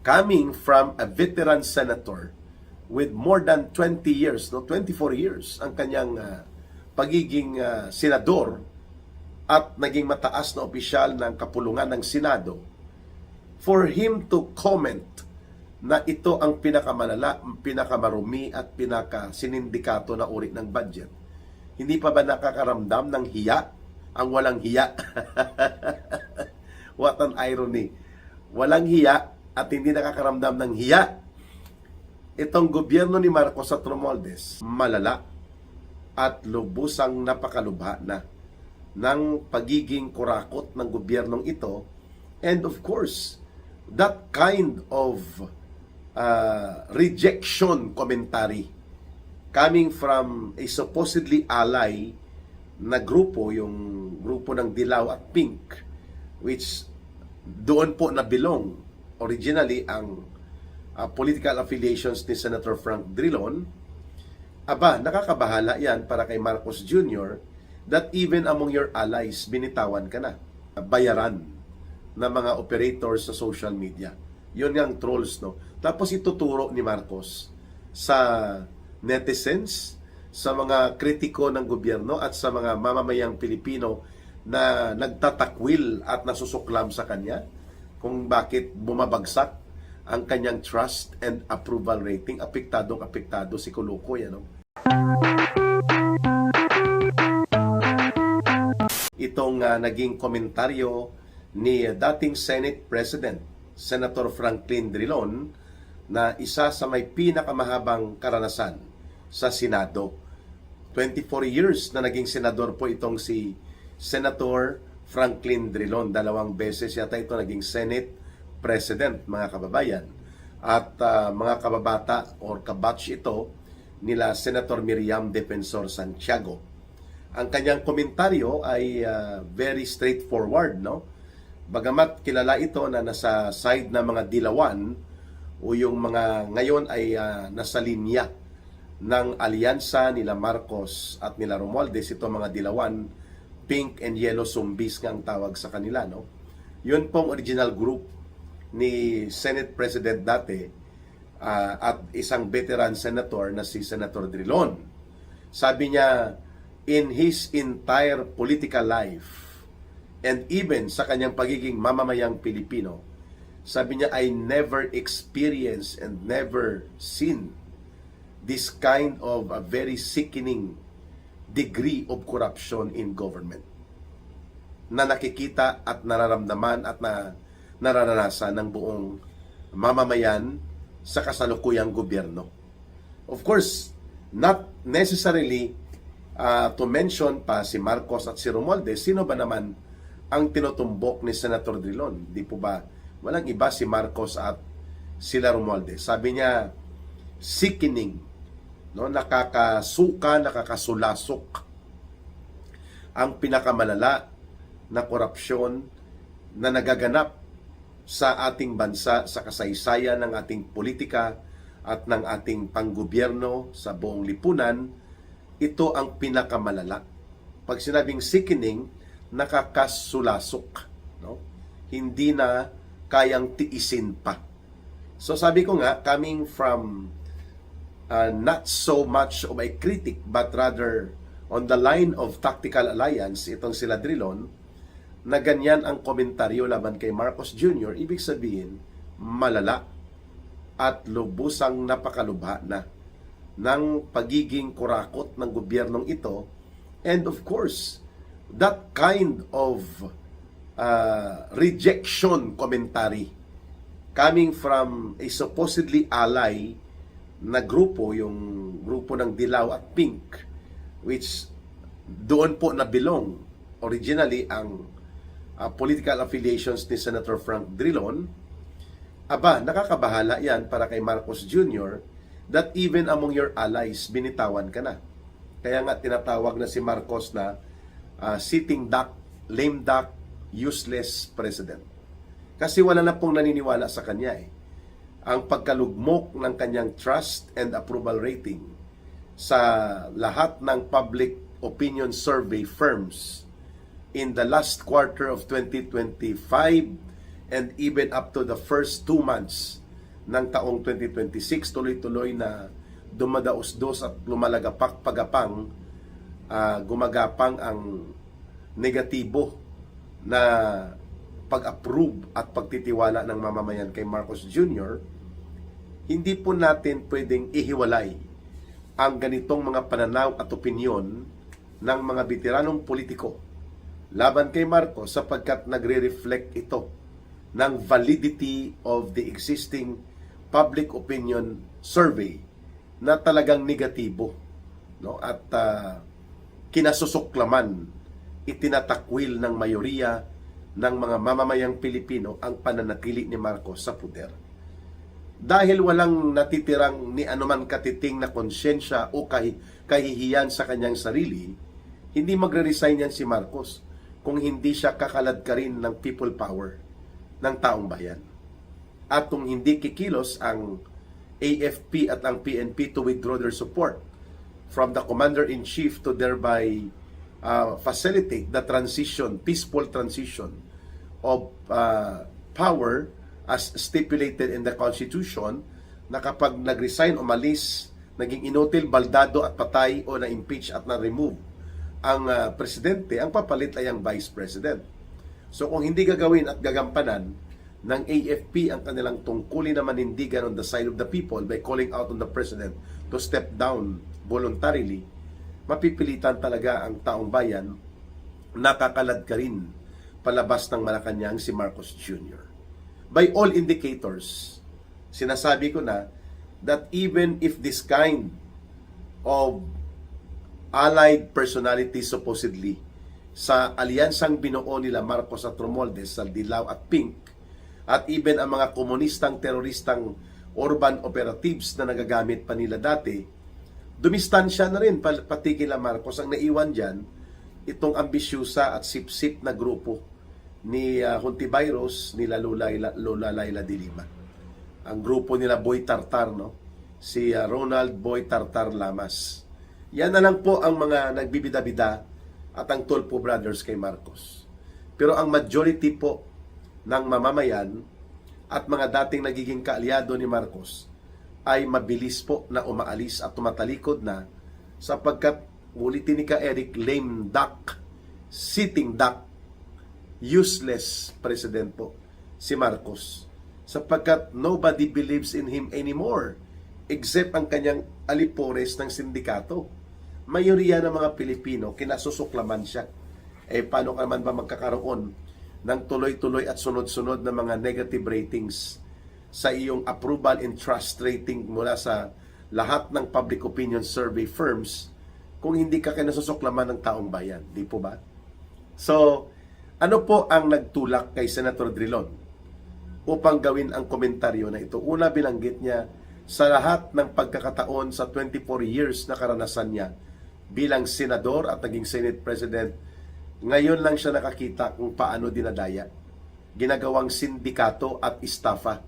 coming from a veteran senator with more than 20 years, 24 years ang kanyang pagiging senador at naging mataas na opisyal ng kapulungan ng Senado, for him to comment na ito ang pinakamalala, pinakamarumi at pinakasinindikato na uri ng budget, hindi pa ba nakakaramdam ng hiya ang walang hiya? What an irony. Walang hiya at hindi nakakaramdam ng hiya. Itong gobyerno ni Marcos at Romualdez, malala at lubusang napakalubha na ng pagiging kurakot ng gobyernong ito. And of course, that kind of rejection commentary coming from a supposedly ally na grupo, yung grupo ng Dilaw at Pink, which doon po nabilong originally ang political affiliations ni Senator Frank Drilon. Nakakabahala yan para kay Marcos Jr. that even among your allies, binitawan ka na. Bayaran na mga operators sa social media. Yun ang trolls, no? Tapos ituturo ni Marcos sa netizens, sa mga kritiko ng gobyerno at sa mga mamamayang Pilipino na nagtatakwil at nasusuklam sa kanya kung bakit bumabagsak ang kanyang trust and approval rating. Apektado si Kulukoy, ano? Itong naging komentaryo ni dating Senate President Senator Franklin Drilon, na isa sa may pinakamahabang karanasan sa Senado. 24 years na naging senador po itong si Senator Franklin Drilon. 2 beses yata ito naging Senate President, mga kababayan. At mga kababata or kabatch ito nila Senator Miriam Defensor Santiago. Ang kanyang komentaryo ay very straightforward, no? Bagamat kilala ito na nasa side ng mga dilawan o yung mga ngayon ay nasa linya ng alyansa nila Marcos at nila Romualdez, ito mga dilawan, pink and yellow zombies nga ang tawag sa kanila, no? Yun pong original group ni Senate President dati at isang veteran senator na si Senator Drilon. Sabi niya, in his entire political life and even sa kanyang pagiging mamamayang Pilipino, sabi niya, I never experienced and never seen this kind of a very sickening degree of corruption in government na nakikita at nararamdaman at nararanasan ng buong mamamayan sa kasalukuyang gobyerno. Of course, not necessarily to mention pa si Marcos at si Romualdez. Sino ba naman ang tinutumbok ni Senator Drilon? Di po ba walang iba si Marcos at sila Romualdez? Sabi niya, sickening, no? Nakakasuka, nakakasulasok ang pinakamalala na korupsyon na nagaganap sa ating bansa, sa kasaysayan ng ating politika at ng ating panggobyerno sa buong lipunan. Ito ang pinakamalala. Pag sinabing sickening, nakakasulasok, no? Hindi na kayang tiisin pa. So sabi ko nga, coming from not so much of a critic but rather on the line of tactical alliance, itong sila Drilon, na ganyan ang komentaryo laban kay Marcos Jr., ibig sabihin, malala at lubusang napakalubha na ng pagiging kurakot ng gobyernong ito. And of course, that kind of rejection commentary coming from a supposedly ally na grupo, yung grupo ng Dilaw at Pink, which doon po nabilong originally ang political affiliations ni Senator Frank Drilon. Nakakabahala yan para kay Marcos Jr. that even among your allies, binitawan ka na. Kaya nga tinatawag na si Marcos na sitting duck, lame duck, useless president. Kasi wala na pong naniniwala sa kanya eh. Ang pagkalugmok ng kanyang trust and approval rating sa lahat ng public opinion survey firms in the last quarter of 2025 and even up to the first 2 months ng taong 2026, tuloy-tuloy na dumadaos-dos at lumalagapak-pagapang, gumagapang ang negatibo na pag-approve at pagtitiwala ng mamamayan kay Marcos Jr., hindi po natin pwedeng ihiwalay ang ganitong mga pananaw at opinyon ng mga veteranong politiko laban kay Marcos sapagkat nagre-reflect ito ng validity of the existing public opinion survey na talagang negatibo, no? At kinasusuklaman, itinatakwil ng mayoriya ng mga mamamayang Pilipino ang pananatili ni Marcos sa puder. Dahil walang natitirang ni anuman katiting na konsyensya o kahihiyan sa kanyang sarili, hindi magre-resign yan si Marcos kung hindi siya kakalad ka rin ng people power ng taong bayan. At kung hindi kikilos ang AFP at ang PNP to withdraw their support from the Commander-in-Chief to thereby facilitate the transition, peaceful transition of power as stipulated in the Constitution, na kapag nag-resign, umalis, naging inutil, baldado at patay o na-impeach at na-remove ang presidente, ang papalit ay ang vice president. So kung hindi gagawin at gagampanan ng AFP ang kanilang tungkulin na manindigan on the side of the people by calling out on the president to step down voluntarily, mapipilitan talaga ang taong bayan, nakakalad ka rin palabas ng Malacanang si Marcos Jr. By all indicators, sinasabi ko na that even if this kind of allied personality supposedly sa alyansang binuo nila Marcos at Romualdez sa Dilaw at Pink, at even ang mga komunistang teroristang urban operatives na nagagamit pa nila dati, dumistansya na rin pati kila Marcos. Ang naiwan dyan, itong ambisyusa at sip-sip na grupo ni Hontiveros, nila Lola Laila de Lima. Ang grupo nila Boy Tartar, no? Si Ronald Boy Tartar Lamas. Yan na lang po ang mga nagbibida-bida at ang Tulfo Brothers kay Marcos. Pero ang majority po ng mamamayan at mga dating nagiging kaalyado ni Marcos ay mabilis po na umaalis at tumatalikod na sapagkat, ulitin ni ka Eric, lame duck, sitting duck, useless president po si Marcos sapagkat nobody believes in him anymore except ang kanyang alipores ng sindikato. Mayoriya ng mga Pilipino, kinasusuklaman siya. Paano ka naman ba magkakaroon ng tuloy-tuloy at sunod-sunod na mga negative ratings sa iyong approval and trust rating mula sa lahat ng public opinion survey firms kung hindi ka kinasusuklaman ng taong bayan? Di po ba? So, ano po ang nagtulak kay Senator Drilon upang gawin ang komentaryo na ito? Una, binanggit niya sa lahat ng pagkakataon sa 24 years na karanasan niya bilang senador at naging Senate President, ngayon lang siya nakakita kung paano dinadaya, ginagawang sindikato at istafa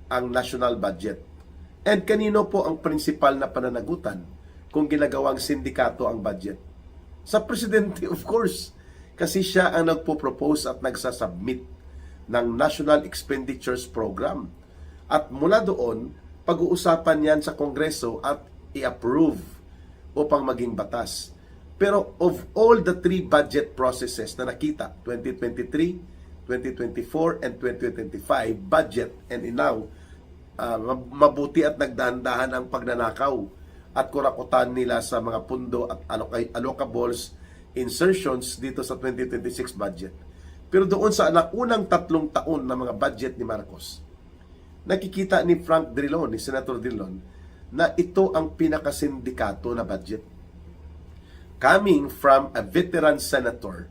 ang national budget. And kanino po ang principal na pananagutan kung ginagawang sindikato ang budget? Sa presidente, of course, kasi siya ang nagpo-propose at nagsasubmit ng National Expenditures Program. At mula doon, pag-uusapan yan sa Kongreso at i-approve upang maging batas. Pero of all the three budget processes na nakita, 2023, 2024, and 2025 budget, and now, mabuti at nagdahan-dahan ang pagnanakaw at kurakutan nila sa mga pundo at allocables insertions dito sa 2026 budget. Pero doon sa unang 3 taon na mga budget ni Marcos, nakikita ni Frank Drilon, ni Senator Drilon, na ito ang pinakasindikato na budget. Coming from a veteran senator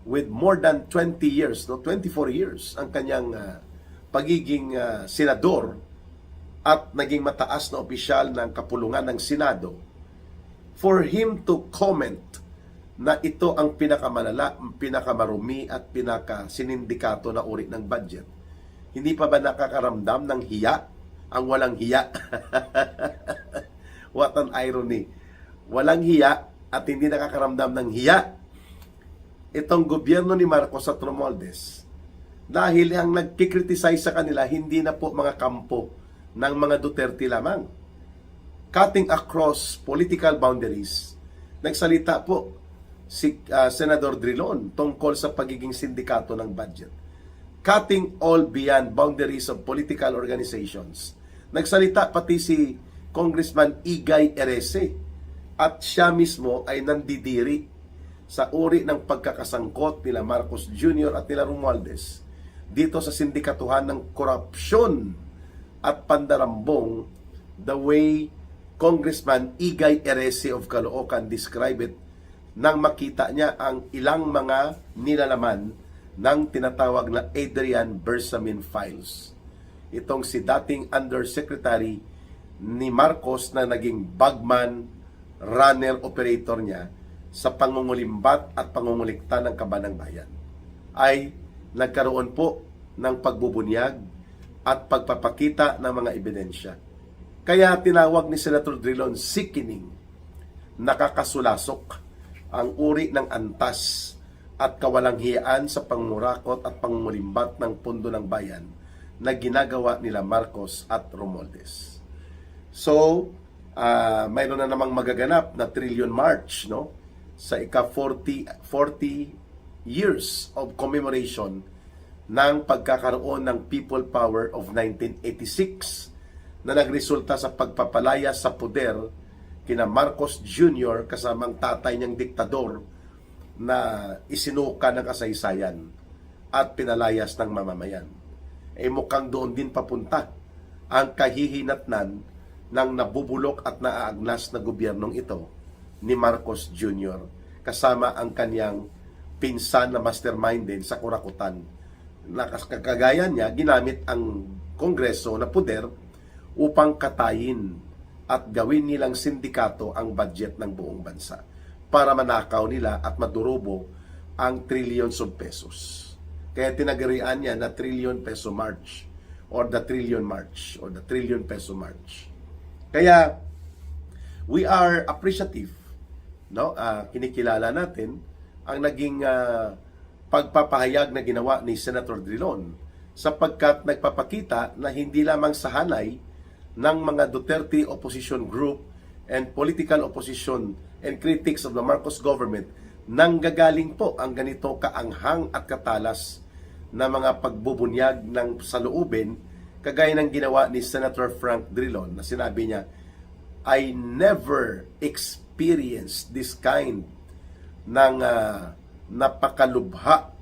with more than 20 years, 24 years, ang kanyang pagiging senador at naging mataas na opisyal ng kapulungan ng Senado, for him to comment na ito ang pinakamalala, pinakamarumi at pinakasinindikato na uri ng budget, hindi pa ba nakakaramdam ng hiya? Ang walang hiya. What an irony. Walang hiya at hindi nakakaramdam ng hiya itong gobyerno ni Marcos at Romualdez, dahil ang nagkikriticize sa kanila hindi na po mga kampo ng mga Duterte lamang. Cutting across political boundaries, nagsalita po si Senador Drilon tungkol sa pagiging sindikato ng budget. Cutting all beyond boundaries of political organizations. Nagsalita pati si Congressman Igay Erese at siya mismo ay nandidiri sa uri ng pagkakasangkot nila Marcos Jr. at nila Romualdez dito sa sindikatuhan ng korupsyon at pandarambong, the way Congressman Igay Erese of Caloocan describe it nang makita niya ang ilang mga nilalaman ng tinatawag na Adrian Bersamin Files. Itong si dating Undersecretary ni Marcos na naging bagman, runner, operator niya sa pangungulimbat at pangungulikta ng kaban ng bayan ay nagkaroon po ng pagbubunyag at pagpapakita ng mga ebidensya. Kaya tinawag ni Senator Drilon sickening, nakakasulasok ang uri ng antas at kawalanghiyaan sa pangurakot at pangungulimbat ng pundo ng bayan na ginagawa nila Marcos at Romualdez. So, mayroon na namang magaganap na Trillion March, no? Sa ika-40 years of commemoration ng pagkakaroon ng People Power of 1986 na nagresulta sa pagpapalaya sa poder kina Marcos Jr. kasamang tatay niyang diktador na isinuka ng kasaysayan at pinalayas ng mamamayan. Mukhang doon din papunta ang kahihinatnan ng nabubulok at naaagnas na gobyernong ito ni Marcos Jr. kasama ang kanyang pinsan na mastermind din sa kurakutan. Kagaya niya, ginamit ang Kongreso na poder upang katayin at gawin nilang sindikato ang budget ng buong bansa para manakaw nila at madurobo ang trillions of pesos. Kaya tinagarian niya na Trillion Peso March or the Trillion March or the Trillion Peso March. Kaya we are appreciative, no? Kinikilala natin ang naging pagpapahayag na ginawa ni Senator Drilon sapagkat nagpapakita na hindi lamang sa hanay ng mga Duterte opposition group and political opposition and critics of the Marcos government nanggagaling po ang ganito kaanghang at katalas na mga pagbubunyag ng saloobin kagaya ng ginawa ni Senator Frank Drilon na sinabi niya, I never experienced this kind ng napakalubha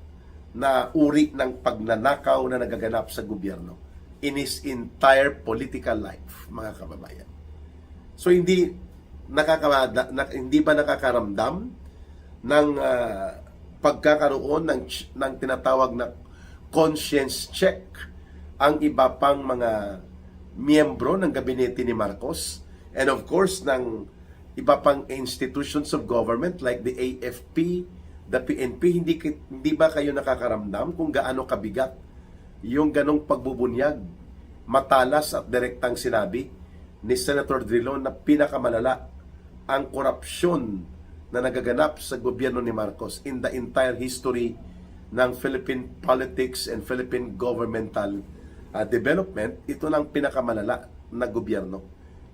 na uri ng pagnanakaw na nagaganap sa gobyerno in his entire political life, mga kababayan. So hindi ba nakakaramdam ng pagkakaroon ng tinatawag na conscience check ang iba pang mga miyembro ng gabinete ni Marcos and of course ng iba pang institutions of government like the AFP, the PNP. Hindi ba kayo nakakaramdam kung gaano kabigat yung ganong pagbubunyag, matalas at direktang sinabi ni Senator Drilon na pinakamalala ang korupsyon na nagaganap sa gobyerno ni Marcos in the entire history ng Philippine politics and Philippine governmental development. Ito lang pinakamalala na gobyerno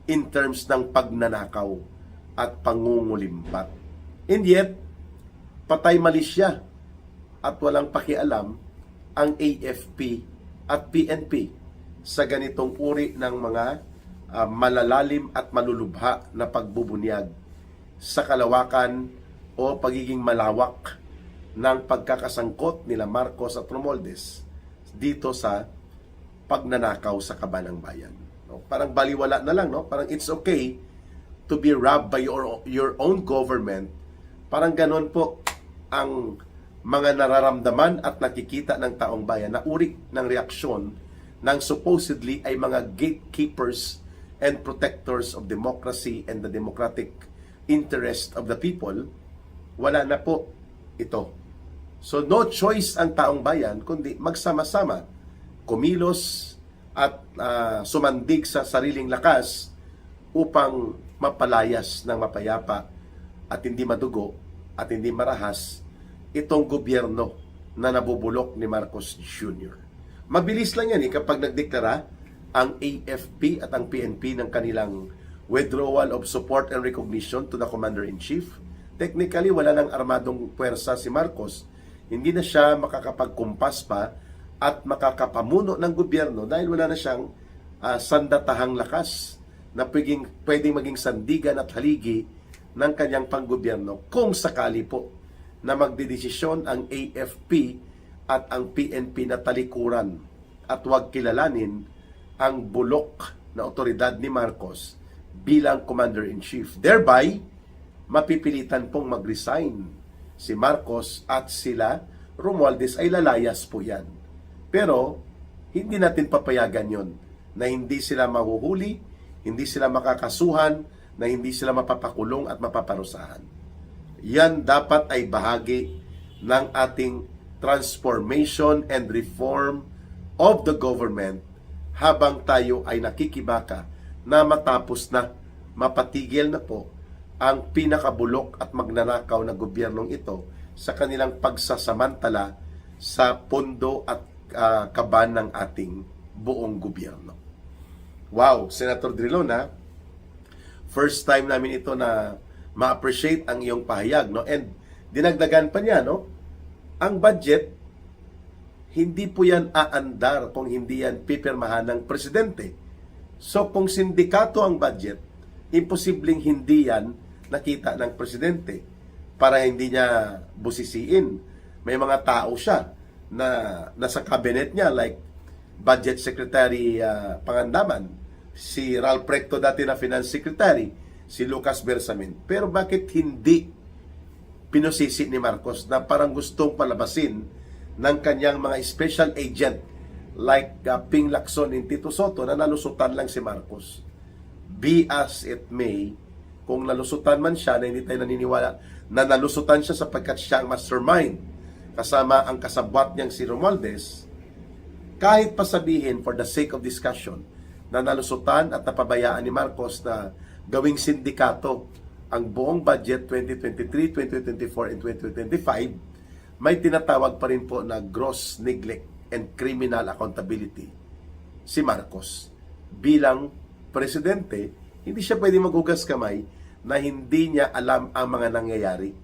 in terms ng pagnanakaw at pangungulimbat. And yet, patay mali siya at walang pakialam ang AFP at PNP sa ganitong uri ng mga malalalim at malulubha na pagbubunyag sa kalawakan o pagiging malawak ng pagkakasangkot nila Marcos at Romualdez dito sa pagnanakaw sa kaban ng bayan. No? Parang baliwala na lang, no? Parang it's okay to be robbed by your own government. Parang ganon po ang mga nararamdaman at nakikita ng taong bayan na uri ng reaksyon ng supposedly ay mga gatekeepers and protectors of democracy and the democratic interest of the people. Wala na po ito. So no choice ang taong bayan kundi magsama-sama, kumilos at sumandig sa sariling lakas upang mapalayas ng mapayapa at hindi madugo at hindi marahas itong gobyerno na nabubulok ni Marcos Jr. Mabilis lang yan kapag nagdeklara ang AFP at ang PNP ng kanilang withdrawal of support and recognition to the Commander-in-Chief. Technically, wala nang armadong puwersa si Marcos. Hindi na siya makakapagkumpas pa at makakapamuno ng gobyerno dahil wala na siyang sandatahang lakas na pwedeng maging sandigan at haligi ng kanyang panggobyerno kung sakali po na magdedesisyon ang AFP at ang PNP na talikuran at huwag kilalanin ang bulok na otoridad ni Marcos bilang Commander-in-Chief. Thereby, mapipilitan pong mag-resign si Marcos at sila Romualdez ay lalayas po yan. Pero, hindi natin papayagan yon na hindi sila mahuhuli, hindi sila makakasuhan, na hindi sila mapapakulong at mapaparusahan. Yan dapat ay bahagi ng ating transformation and reform of the government habang tayo ay nakikibaka na matapos na mapatigil na po ang pinakabulok at magnanakaw na gobyernong ito sa kanilang pagsasamantala sa pondo at kaban ng ating buong gobyerno. Wow, Senator Drilon, first time namin ito na ma-appreciate ang iyong pahayag, no? And dinagdagan pa niya, no? Ang budget, hindi po yan aandar kung hindi yan pipirmahan ng presidente. So kung sindikato ang budget, imposibleng hindi yan nakita ng presidente para hindi niya busisiin. May mga tao siya na nasa cabinet niya like Budget Secretary Pangandaman, si Ralph Recto dati na Finance Secretary, si Lucas Bersamin. Pero bakit hindi pinusisi ni Marcos na parang gustong palabasin ng kanyang mga special agent like Ping Lacson and Tito Soto na nalusutan lang si Marcos? Be as it may, kung nalusutan man siya, na hindi tayo naniniwala na nalusutan siya sapagkat siya ang mastermind kasama ang kasabwat niyang si Romualdez, kahit pasabihin for the sake of discussion na nalusutan at napabayaan ni Marcos na gawing sindikato ang buong budget 2023, 2024, and 2025, may tinatawag pa rin po na gross neglect and criminal accountability si Marcos. Bilang presidente, hindi siya pwede maghugas kamay na hindi niya alam ang mga nangyayari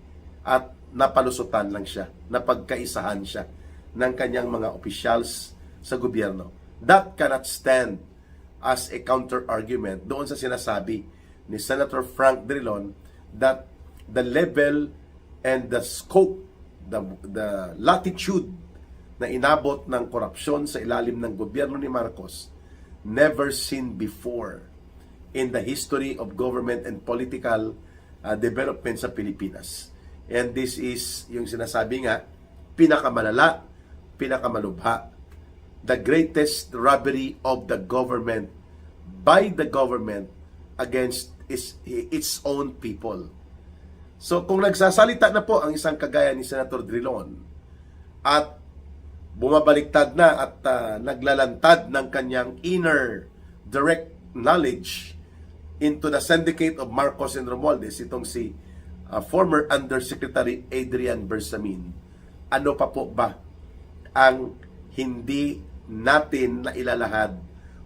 at napalusutan lang siya, napagkaisahan siya ng kanyang mga officials sa gobyerno. That cannot stand as a counter-argument doon sa sinasabi ni Senator Frank Drilon that the level and the scope, the latitude na inabot ng korupsyon sa ilalim ng gobyerno ni Marcos never seen before in the history of government and political development sa Pilipinas. And this is yung sinasabi nga, pinakamalala, pinakamalubha, the greatest robbery of the government by the government against its own people. So kung nagsasalita na po ang isang kagaya ni Senator Drilon at bumabaliktad na at naglalantad ng kanyang inner direct knowledge into the syndicate of Marcos and Romualdez, itong si former Undersecretary Adrian Bersamin, ano pa po ba ang hindi natin na ilalahad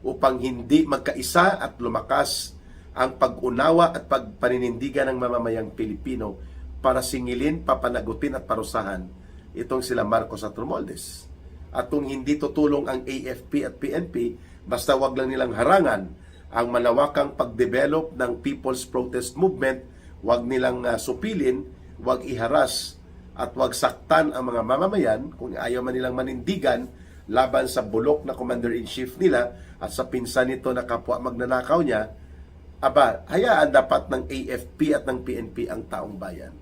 upang hindi magkaisa at lumakas ang pag-unawa at pagpaninindigan ng mamamayang Pilipino para singilin, papanagutin at parusahan itong sila Marcos at Romualdez. At kung hindi tutulong ang AFP at PNP, basta wag lang nilang harangan ang malawakang pag-develop ng People's Protest Movement, wag nilang supilin, wag iharas at wag saktan ang mga mamamayan kung ayaw man nilang manindigan laban sa bulok na Commander-in-Chief nila at sa pinsan nito na kapwa magnanakaw niya, hayaan dapat ng AFP at ng PNP ang taong bayan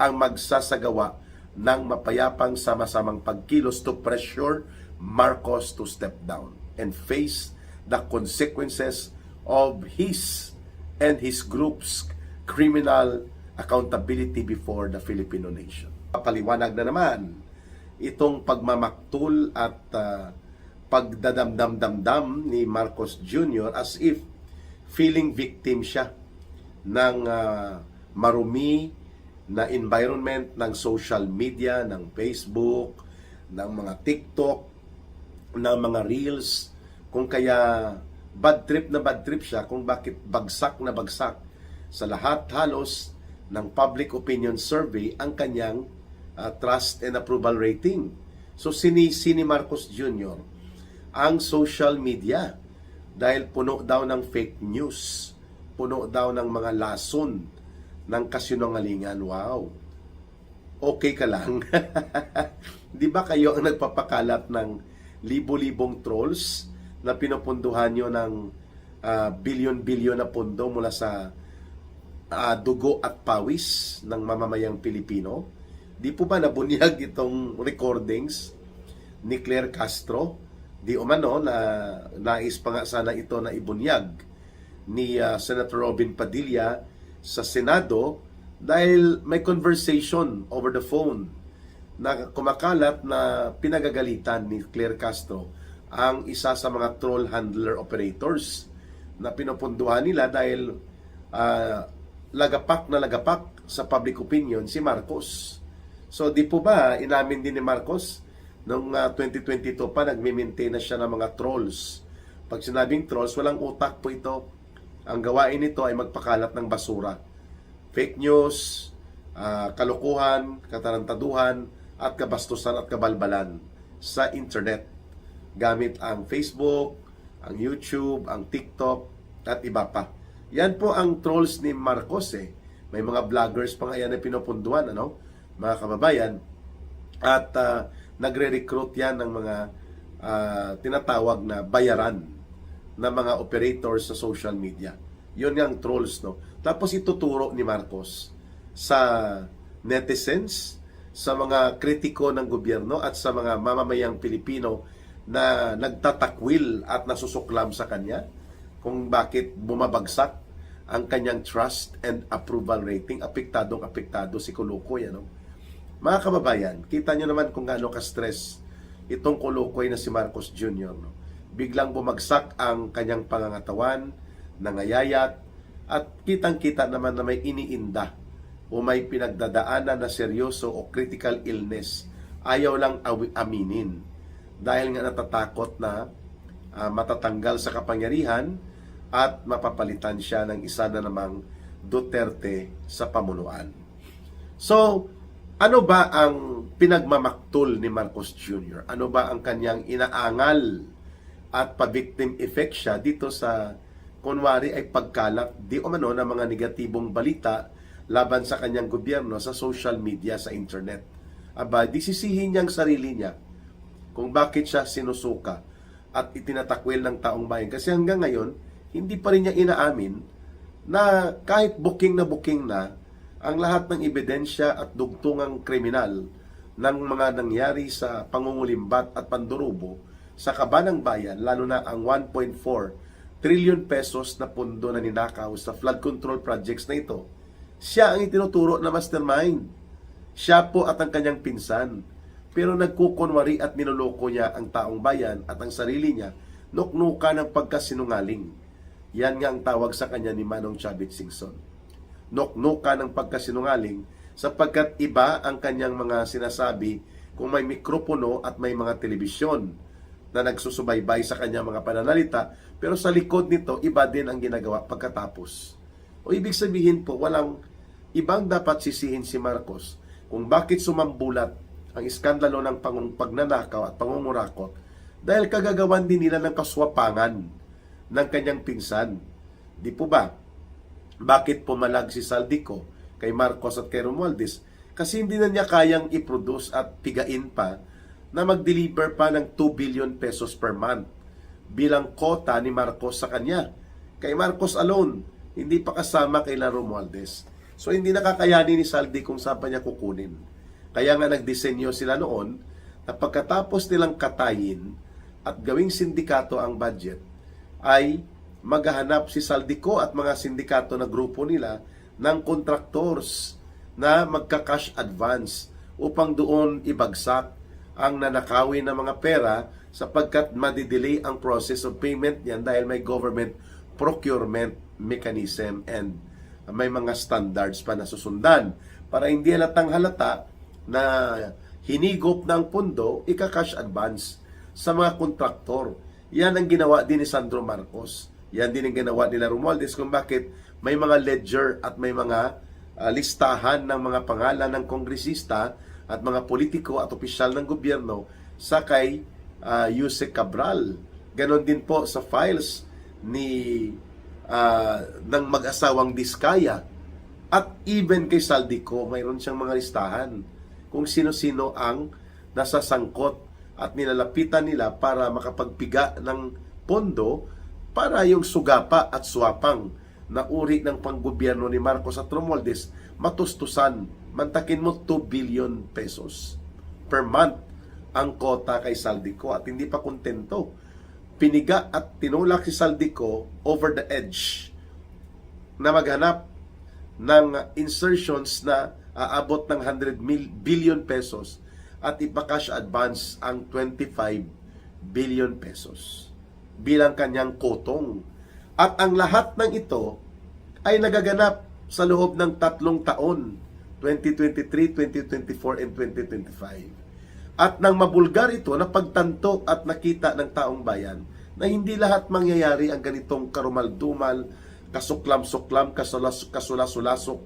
ang magsasagawa ng mapayapang sama-samang pagkilos to pressure Marcos to step down and face the consequences of his and his group's criminal accountability before the Filipino nation. Papaliwanag na naman itong pagmamaktul at pagdadamdam-damdam ni Marcos Jr. as if feeling victim siya ng marumi na environment ng social media, ng Facebook, ng mga TikTok, ng mga Reels, kung kaya bad trip na bad trip siya kung bakit bagsak na bagsak sa lahat halos ng public opinion survey ang kanyang trust and approval rating. So sinisini Marcos Jr. ang social media dahil puno daw ng fake news, puno daw ng mga lason ng kasinungalingan. Wow! Okay ka lang. Di ba kayo ang nagpapakalat ng libo-libong trolls na pinupunduhan nyo ng bilyon-bilyon na pondo mula sa dugo at pawis ng mamamayang Pilipino? Di po ba nabunyag itong recordings ni Claire Castro? Di umano na nais pa nga sana ito na ibunyag ni Senator Robin Padilla sa Senado dahil may conversation over the phone na kumakalat na pinagagalitan ni Claire Castro ang isa sa mga troll handler operators na pinupunduhan nila dahil lagapak na lagapak sa public opinion si Marcos. So di po ba inamin din ni Marcos noong 2022 pa nagme-maintain na siya ng mga trolls. Pag sinabing trolls, walang utak po ito. Ang gawain nito ay magpakalat ng basura. Fake news, kalokohan, katarantaduhan, at kabastusan at kabalbalan sa internet. Gamit ang Facebook, ang YouTube, ang TikTok, at iba pa. Yan po ang trolls ni Marcos eh. May mga vloggers pa nga yan na pinupunduan, ano? Mga kababayan, at nagre-recruit yan ng mga tinatawag na bayaran na mga operators sa social media. Yun ang trolls, no? Tapos ituturo ni Marcos sa netizens, sa mga kritiko ng gobyerno at sa mga mamamayang Pilipino na nagtatakwil at nasusuklam sa kanya kung bakit bumabagsak ang kanyang trust and approval rating. Apektadong-apektado si Kulukoy, ano? Mga kababayan, kita nyo naman kung gaano ka-stress itong Kulukoy na si Marcos Jr. No? Biglang bumagsak ang kanyang pangangatawan, nangayayat, at kitang-kita naman na may iniinda o may pinagdadaanan na seryoso o critical illness. Ayaw lang aminin dahil nga natatakot na matatanggal sa kapangyarihan at mapapalitan siya ng isa na namang Duterte sa pamunuan. So, ano ba ang pinagmamaktol ni Marcos Jr.? Ano ba ang kanyang inaangal at pa-victim effect siya dito sa kunwari ay pagkalat di umano ng mga negatibong balita laban sa kanyang gobyerno sa social media, sa internet? Aba, disisihin niya ang sarili niya kung bakit siya sinusuka at itinatakwil ng taong bayan. Kasi hanggang ngayon, hindi pa rin niya inaamin na kahit booking na ang lahat ng ebidensya at dugtungang kriminal ng mga nangyari sa pangungulimbat at pandurubo sa kabanang bayan, lalo na ang 1.4 trillion pesos na pondo na ninakaw sa flood control projects na ito. Siya ang itinuturo na mastermind. Siya po at ang kanyang pinsan. Pero nagkukunwari at niloloko niya ang taong bayan at ang sarili niya, nuknuka ng pagkasinungaling. Yan nga ang tawag sa kanya ni Manong Chavit Singson. Nuknuka ng pagkasinungaling sapagkat iba ang kanyang mga sinasabi kung may mikropono at may mga telebisyon na nagsusubaybay sa kanyang mga pananalita, pero sa likod nito, iba din ang ginagawa pagkatapos. O ibig sabihin po, walang ibang dapat sisihin si Marcos kung bakit sumambulat ang iskandalo ng pagnanakaw at pangungurakot dahil kagagawan din nila ng kaswapangan ng kanyang pinsan. Di po ba? Bakit pumalag si Saldico kay Marcos at kay Romualdez? Kasi hindi na niya kayang i-produce at pigain pa na mag-deliver pa ng 2 billion pesos per month bilang kota ni Marcos sa kanya. Kay Marcos alone, hindi pa kasama kay Romualdez. So hindi nakakayanin ni Saldi kung saan pa niya kukunin. Kaya nga nagdisenyo sila noon na pagkatapos nilang katayin at gawing sindikato ang budget, ay maghahanap si Saldico at mga sindikato na grupo nila ng contractors na magka-cash advance upang doon ibagsak ang nanakawin ng mga pera sapagkat madidelay ang process of payment niyan dahil may government procurement mechanism and may mga standards pa na susundan para hindi halata na hinigop ng pundo ika-cash advance sa mga kontraktor. Yan ang ginawa din ni Sandro Marcos. Yan din ang ginawa nila Romualdez kung bakit may mga ledger at may mga listahan ng mga pangalan ng kongresista at mga politiko at opisyal ng gobyerno sa kay Yuse Cabral. Ganon din po sa files ni ng mag-asawang Diskaya at even kay Saldico, mayroon siyang mga listahan kung sino-sino ang nasasangkot at nilalapitan nila para makapagpiga ng pondo para yung sugapa at suwapang na uri ng panggobyerno ni Marcos at Romualdez matustusan. Mantakin mo 2 billion pesos per month ang kota kay Saldico at hindi pa kontento. Piniga at tinulak si Saldico over the edge na maghanap ng insertions na aabot ng 100 billion pesos at ipa-cash advance ang 25 billion pesos bilang kanyang kotong. At ang lahat ng ito ay nagaganap sa loob ng 3 taon, 2023, 2024, and 2025. At nang mabulgar ito, napagtanto at nakita ng taong bayan na hindi lahat mangyayari ang ganitong karumaldumal, kasuklam-suklam, kasulas-sulasok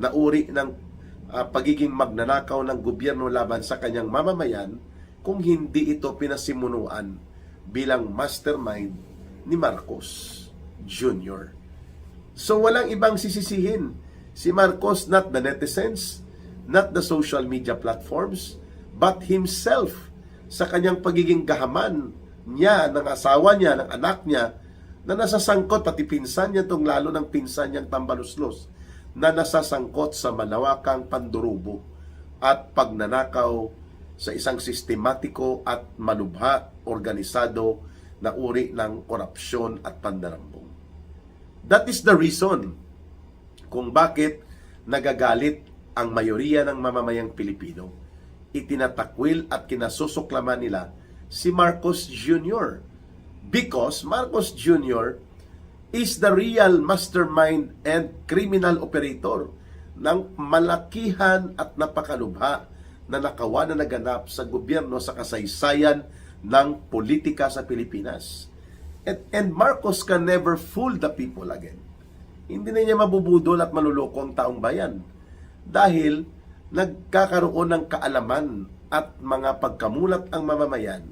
na uri ng pagiging magnanakaw ng gobyerno laban sa kanyang mamamayan kung hindi ito pinasimunuan bilang mastermind ni Marcos Jr. So walang ibang sisisihin. Si Marcos, not the netizens, not the social media platforms, but himself sa kanyang pagiging gahaman niya, ng asawa niya, ng anak niya, na nasasangkot, pati pinsan niya itong lalo ng pinsan niyang tambaluslos, na nasasangkot sa malawakang pandurubo at pagnanakaw sa isang sistematiko at malubha, organisado na uri ng korupsyon at pandarambong. That is the reason kung bakit nagagalit ang mayoriya ng mamamayang Pilipino. Itinatakwil at kinasusuklaman nila si Marcos Jr. Because Marcos Jr. is the real mastermind and criminal operator ng malakihan at napakalubha na nakawa na naganap sa gobyerno sa kasaysayan ng politika sa Pilipinas. And Marcos can never fool the people again. Hindi na niya mabubudol at maluloko ang taong bayan dahil nagkakaroon ng kaalaman at mga pagkamulat ang mamamayan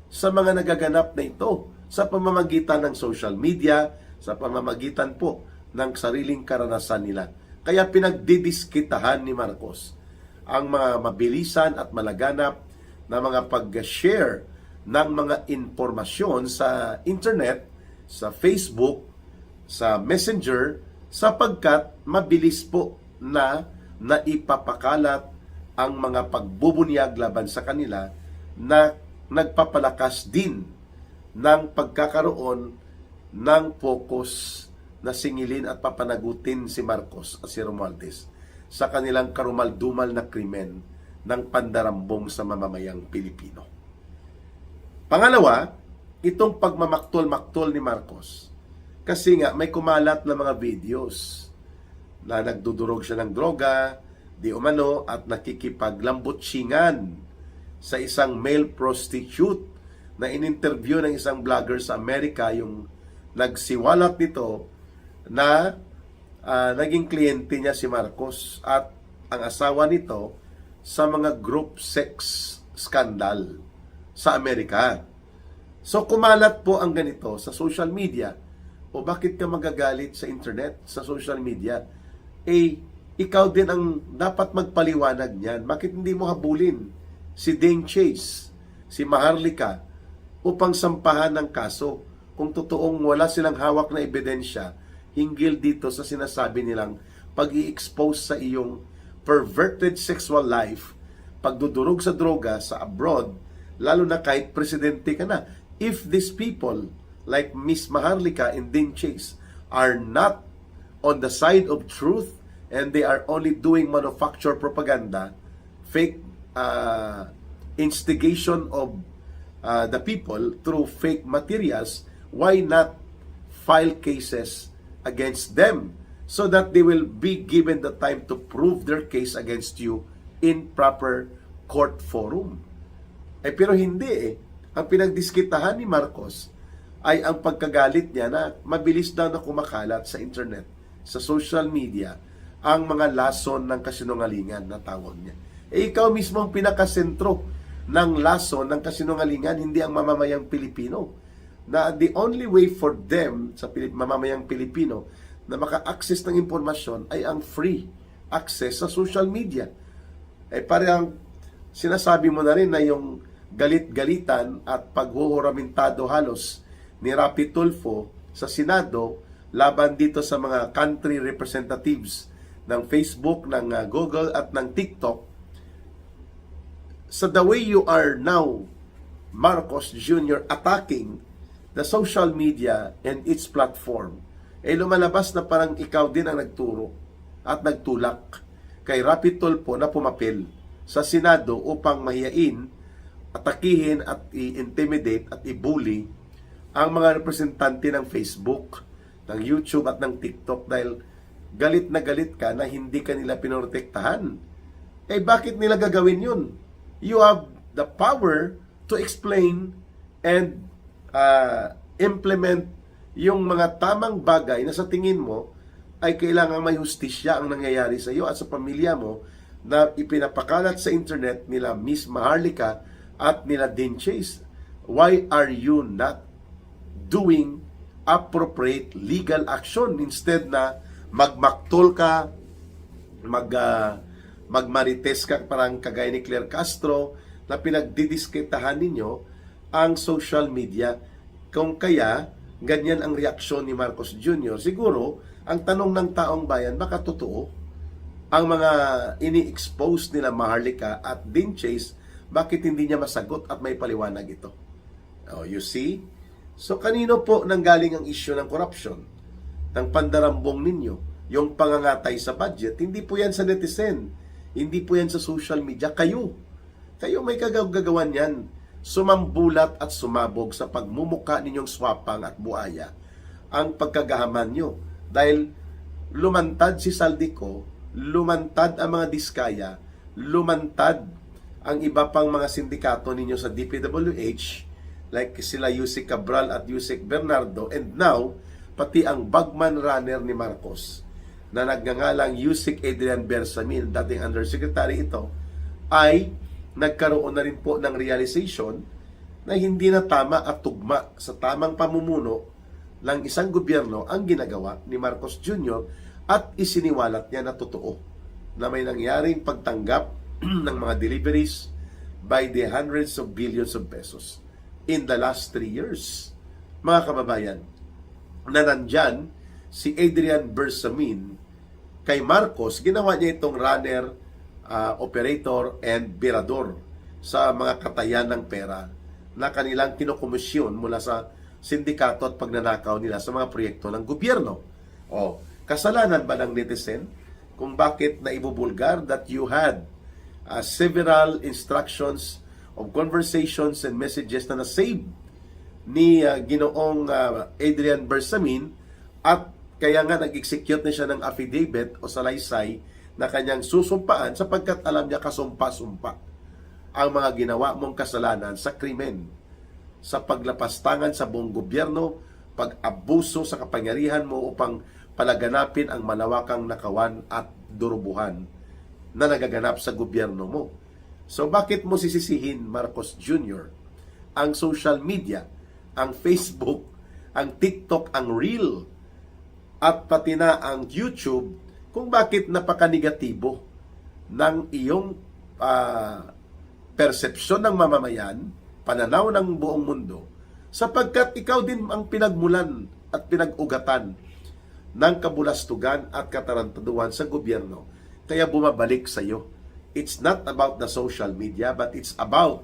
sa mga nagaganap na ito sa pamamagitan ng social media, sa pamamagitan po ng sariling karanasan nila. Kaya pinagdidiskitahan ni Marcos ang mga mabilisan at malaganap na mga pag-share ng mga informasyon sa internet, sa Facebook, sa Messenger, sapagkat mabilis po na naipapakalat ang mga pagbubunyag laban sa kanila na nagpapalakas din ng pagkakaroon ng focus na singilin at papanagutin si Marcos at si Romualdez sa kanilang karumaldumal na krimen ng pandarambong sa mamamayang Pilipino. Pangalawa, itong pagmamaktol-maktol ni Marcos. Kasi nga may kumalat na mga videos na nagdudurog siya ng droga, di umano, at nakikipaglambutsingan sa isang male prostitute na in-interview ng isang vlogger sa Amerika, yung nagsiwalat nito na naging kliyente niya si Marcos at ang asawa nito sa mga group sex scandal sa Amerika. So kumalat po ang ganito sa social media. O bakit ka magagalit sa internet, sa social media? Ikaw din ang dapat magpaliwanag niyan. Bakit hindi mo habulin si Dane Chase, si Maharlika, upang sampahan ng kaso kung totoong wala silang hawak na ebidensya hinggil dito sa sinasabi nilang pag-i-expose sa iyong perverted sexual life, pagdudurog sa droga sa abroad, lalo na kahit presidente ka na. If these people like Miss Maharlika and Dane Chase are not on the side of truth and they are only doing manufactured propaganda, fake instigation of the people through fake materials, why not file cases against them so that they will be given the time to prove their case against you in proper court forum? Pero hindi. Ang pinagdiskitahan ni Marcos ay ang pagkagalit niya na mabilis daw na kumakalat sa internet, sa social media, ang mga lason ng kasinungalingan na tawag niya. Ikaw mismo ang pinakasentro ng lason ng kasinungalingan, hindi ang mamamayang Pilipino. Na the only way for them, sa mamamayang Pilipino, na maka-access ng impormasyon ay ang free access sa social media. Parang sinasabi mo na rin na yung galit-galitan at paghuhuramintado halos ni Rapi Tulfo sa Senado laban dito sa mga country representatives ng Facebook, ng Google at ng TikTok. So the way you are now, Marcos Jr., attacking the social media and its platform, lumalabas na parang ikaw din ang nagturo at nagtulak kay Rapi Tulfo na pumapil sa Senado upang mahiyain, atakihin at i-intimidate at i-bully ang mga representante ng Facebook, ng YouTube at ng TikTok dahil galit na galit ka na hindi ka nila pinoprotektahan. Bakit nila gagawin yun? You have the power to explain and implement yung mga tamang bagay na sa tingin mo ay kailangan may hustisya ang nangyayari sa iyo at sa pamilya mo na ipinapakalat sa internet nila Miss Maharlika at nila Dean Chase. Why are you not doing appropriate legal action instead na magmaktol ka, magmarites ka parang kagaya ni Claire Castro na pinagdidiskitahan ninyo ang social media? Kung kaya ganyan ang reaksyon ni Marcos Jr., siguro ang tanong ng taong bayan, baka totoo ang mga ini-expose nila Maharlika at Dean Chase, bakit hindi niya masagot at may paliwanag ito? You see? So kanino po nanggaling ang issue ng corruption, ng pandarambong ninyo, yung pangangatay sa budget? Hindi po yan sa netizen, hindi po yan sa social media. Kayo may kagagawan yan. Sumambulat at sumabog sa pagmumuka ninyong swapang at buaya ang pagkagahaman nyo. Dahil lumantad si Saldico, lumantad ang mga Diskaya, lumantad ang iba pang mga sindikato ninyo sa DPWH, like sila Yusek Cabral at Yusek Bernardo, and now, pati ang bagman runner ni Marcos, na nagngangalang Yusek Adrian Bersamin, dating undersecretary ito, ay nagkaroon na rin po ng realization na hindi na tama at tugma sa tamang pamumuno ng isang gobyerno ang ginagawa ni Marcos Jr. at isiniwalat niya na totoo na may nangyaring pagtanggap ng mga deliveries by the hundreds of billions of pesos in the last 3 years. Mga kababayan, na nandyan si Adrian Bersamin kay Marcos, ginawa niya itong runner, operator and birador sa mga katayan ng pera na kanilang kinokomisyon mula sa sindikato at pagnanakaw nila sa mga proyekto ng gobyerno. Kasalanan ba ng netizen kung bakit naibubulgar that you had several instructions of conversations and messages na na-save ni Ginoong Adrian Bersamin, at kaya nga nag-execute na siya ng affidavit o salaysay na kanyang susumpaan sapagkat alam niya kasumpa-sumpa ang mga ginawa mong kasalanan sa krimen, sa paglapastangan sa buong gobyerno, pag-abuso sa kapangyarihan mo upang palaganapin ang malawakang nakawan at durubuhan na nagaganap sa gobyerno mo. So bakit mo sisisihin, Marcos Jr., ang social media, ang Facebook, ang TikTok, ang Reel, at pati na ang YouTube, kung bakit napaka-negatibo ng iyong persepsyon ng mamamayan, pananaw ng buong mundo, sapagkat ikaw din ang pinagmulan at pinag-ugatan ng kabulastugan at katarantaduhan sa gobyerno. Kaya bumabalik sa iyo. It's not about the social media, but it's about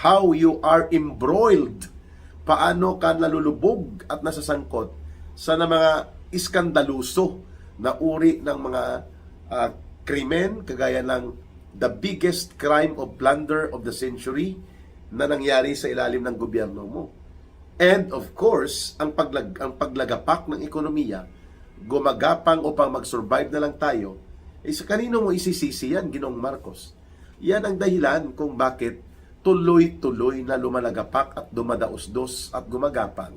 how you are embroiled. Paano ka nalulubog at nasasangkot sa mga iskandaluso na uri ng mga krimen, kagaya ng the biggest crime of plunder of the century na nangyari sa ilalim ng gobyerno mo. And of course, ang paglagapak ng ekonomiya, gumagapang upang mag-survive na lang tayo, sa kanino mo isisisi yan, Ginoong Marcos? Yan ang dahilan kung bakit tuloy-tuloy na lumalagapak at dumadaos-dos at gumagapang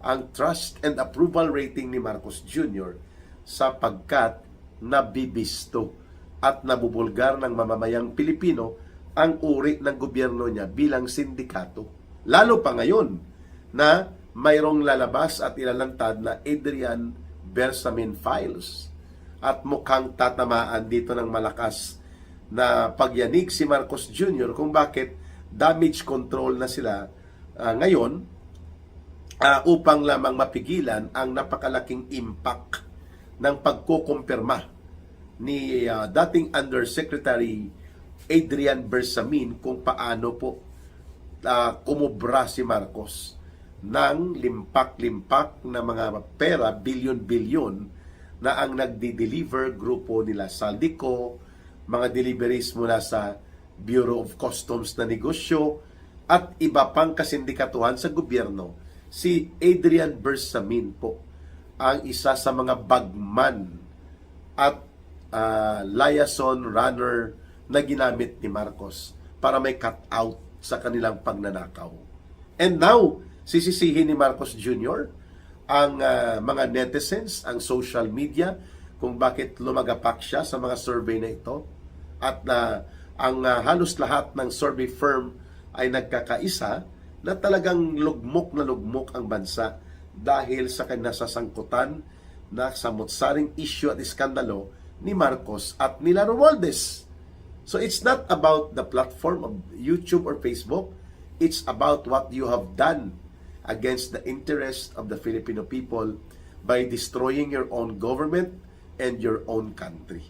ang trust and approval rating ni Marcos Jr. sapagkat nabibisto at nabubulgar ng mamamayang Pilipino ang uri ng gobyerno niya bilang sindikato. Lalo pa ngayon na mayroong lalabas at ilalantad na Adrian Bersamin files at mukhang tatamaan dito ng malakas na pagyanig si Marcos Jr. kung bakit damage control na sila ngayon upang lamang mapigilan ang napakalaking impact ng pagkukumpirma ni dating Undersecretary Adrian Bersamin kung paano po kumubra si Marcos ng limpak-limpak na mga pera, bilyon-bilyon na ang nagdi-deliver grupo nila Saldico, mga deliveries mula sa Bureau of Customs na negosyo at iba pang kasindikatuhan sa gobyerno. Si Adrian Bersamin po ang isa sa mga bagman at liaison runner na ginamit ni Marcos para may cut out sa kanilang pagnanakaw. And now, sisisihin ni Marcos Jr. ang mga netizens, ang social media, kung bakit lumagapak siya sa mga survey na ito. At ang halos lahat ng survey firm ay nagkakaisa na talagang lugmok na lugmok ang bansa dahil sa kinasasangkutan na samot-saring issue at iskandalo ni Marcos at nila Romualdez. So it's not about the platform of YouTube or Facebook. It's about what you have done against the interest of the Filipino people by destroying your own government and your own country.